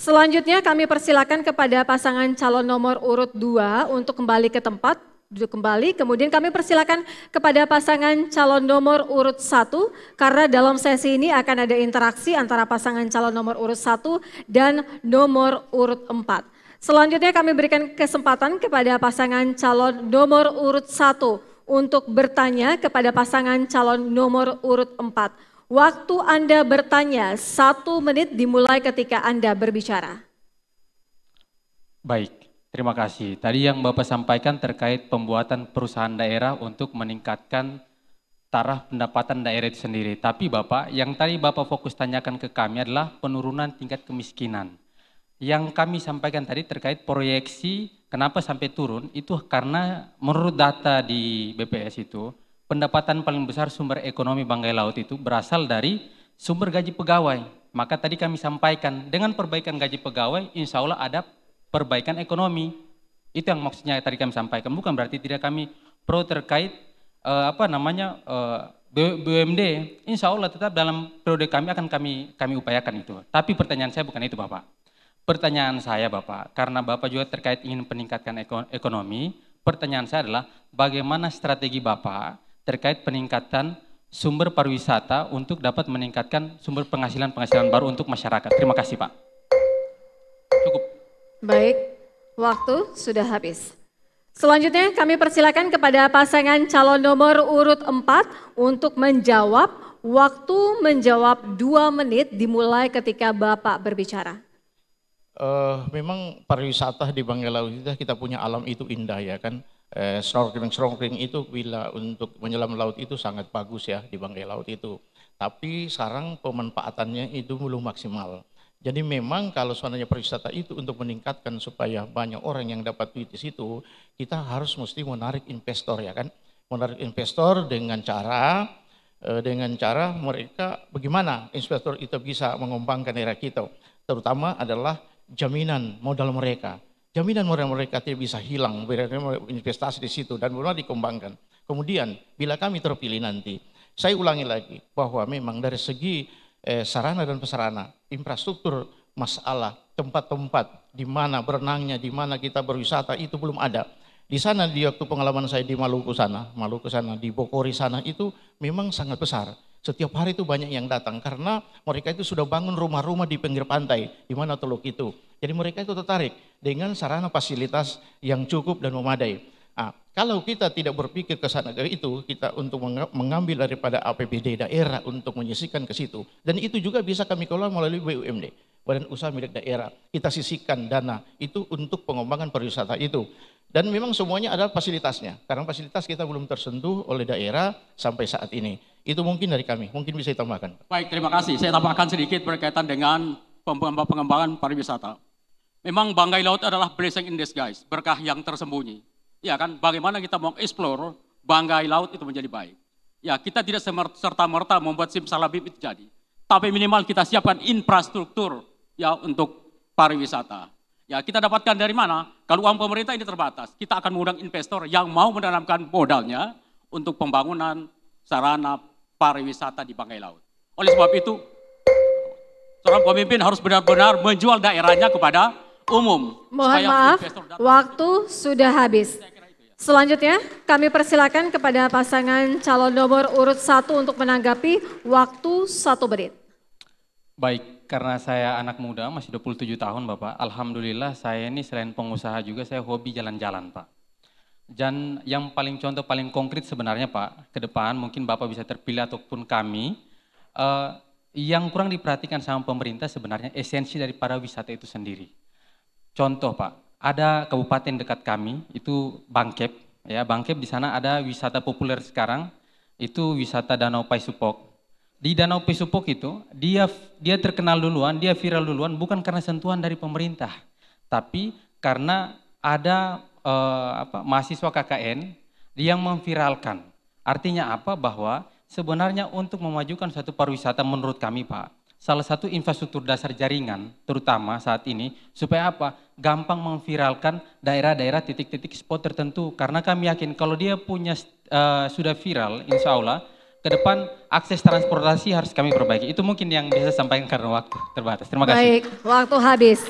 Selanjutnya kami persilakan kepada pasangan calon nomor urut 2 untuk kembali ke tempat, duduk kembali. Kemudian kami persilakan kepada pasangan calon nomor urut 1 karena dalam sesi ini akan ada interaksi antara pasangan calon nomor urut 1 dan nomor urut 4. Selanjutnya kami berikan kesempatan kepada pasangan calon nomor urut 1 untuk bertanya kepada pasangan calon nomor urut 4. Waktu Anda bertanya 1 menit dimulai ketika Anda berbicara. Baik, terima kasih. Tadi yang Bapak sampaikan terkait pembuatan perusahaan daerah untuk meningkatkan taraf pendapatan daerah itu sendiri. Tapi Bapak, yang tadi Bapak fokus tanyakan ke kami adalah penurunan tingkat kemiskinan. Yang kami sampaikan tadi terkait proyeksi kenapa sampai turun, itu karena menurut data di BPS itu, pendapatan paling besar sumber ekonomi Banggai Laut itu berasal dari sumber gaji pegawai. Maka tadi kami sampaikan dengan perbaikan gaji pegawai, insya Allah ada perbaikan ekonomi. Itu yang maksudnya tadi kami sampaikan. Bukan berarti tidak kami pro terkait BUMD. Insya Allah tetap dalam periode kami akan kami upayakan itu. Tapi pertanyaan saya bukan itu Bapak. Pertanyaan saya Bapak, karena Bapak juga terkait ingin meningkatkan ekonomi, pertanyaan saya adalah bagaimana strategi Bapak terkait peningkatan sumber pariwisata untuk dapat meningkatkan sumber penghasilan baru untuk masyarakat. Terima kasih Pak. Cukup. Baik, waktu sudah habis. Selanjutnya kami persilakan kepada pasangan calon nomor urut 4 untuk menjawab. Waktu menjawab 2 menit dimulai ketika Bapak berbicara. Memang pariwisata di Banggai Laut kita punya alam itu indah ya kan. Snorkeling itu bila untuk menyelam laut itu sangat bagus ya di Banggai Laut itu. Tapi sekarang pemanfaatannya itu belum maksimal. Jadi memang kalau seandainya pariwisata itu untuk meningkatkan supaya banyak orang yang dapat duit di situ, kita harus mesti menarik investor ya kan. Menarik investor dengan cara mereka bagaimana investor itu bisa mengembangkan daerah kita. Terutama adalah jaminan modal mereka. Jaminan modal mereka tidak bisa hilang, investasi di situ dan benar dikembangkan. Kemudian bila kami terpilih nanti, saya ulangi lagi bahwa memang dari segi sarana dan prasarana, infrastruktur, masalah tempat-tempat di mana berenangnya, di mana kita berwisata itu belum ada. Di sana di waktu pengalaman saya di Maluku sana, di Bokori sana itu memang sangat besar. Setiap hari itu banyak yang datang karena mereka itu sudah bangun rumah-rumah di pinggir pantai di mana teluk itu. Jadi mereka itu tertarik dengan sarana fasilitas yang cukup dan memadai. Nah, kalau kita tidak berpikir ke sana ke itu, kita untuk mengambil daripada APBD daerah untuk menyisihkan ke situ. Dan itu juga bisa kami kelola melalui BUMD, Badan Usaha Milik Daerah. Kita sisihkan dana itu untuk pengembangan pariwisata itu. Dan memang semuanya adalah fasilitasnya. Karena fasilitas kita belum tersentuh oleh daerah sampai saat ini. Itu mungkin dari kami, mungkin bisa ditambahkan. Baik, terima kasih. Saya tambahkan sedikit berkaitan dengan pengembangan pariwisata. Memang Banggai Laut adalah blessing in disguise, berkah yang tersembunyi. Ya kan, bagaimana kita mau explore Banggai Laut itu menjadi baik. Ya, kita tidak serta-merta membuat simsalabim itu jadi. Tapi minimal kita siapkan infrastruktur ya untuk pariwisata. Ya, kita dapatkan dari mana? Kalau uang pemerintah ini terbatas, kita akan mengundang investor yang mau menanamkan modalnya untuk pembangunan sarana pariwisata di Banggai Laut. Oleh sebab itu, seorang pemimpin harus benar-benar menjual daerahnya kepada umum. Mohon maaf, waktu sudah habis. Selanjutnya, kami persilakan kepada pasangan calon nomor urut 1 untuk menanggapi waktu 1 menit. Baik, karena saya anak muda, masih 27 tahun Bapak, alhamdulillah saya ini selain pengusaha juga saya hobi jalan-jalan Pak. Dan yang paling contoh paling konkret sebenarnya Pak, ke depan mungkin Bapak bisa terpilih ataupun kami, yang kurang diperhatikan sama pemerintah sebenarnya esensi dari pariwisata itu sendiri. Contoh Pak, ada kabupaten dekat kami, itu Bangkep, ya Bangkep di sana ada wisata populer sekarang, itu wisata Danau Paisupok. Di Danau Paisupok itu, dia terkenal duluan, dia viral duluan, bukan karena sentuhan dari pemerintah, tapi karena ada mahasiswa KKN yang memviralkan. Artinya apa? Bahwa sebenarnya untuk memajukan suatu pariwisata menurut kami Pak, salah satu infrastruktur dasar jaringan terutama saat ini supaya apa? Gampang memviralkan daerah-daerah titik-titik spot tertentu. Karena kami yakin kalau dia punya sudah viral, insya Allah ke depan akses transportasi harus kami perbaiki. Itu mungkin yang bisa saya sampaikan karena waktu terbatas. Terima kasih. Baik, waktu habis.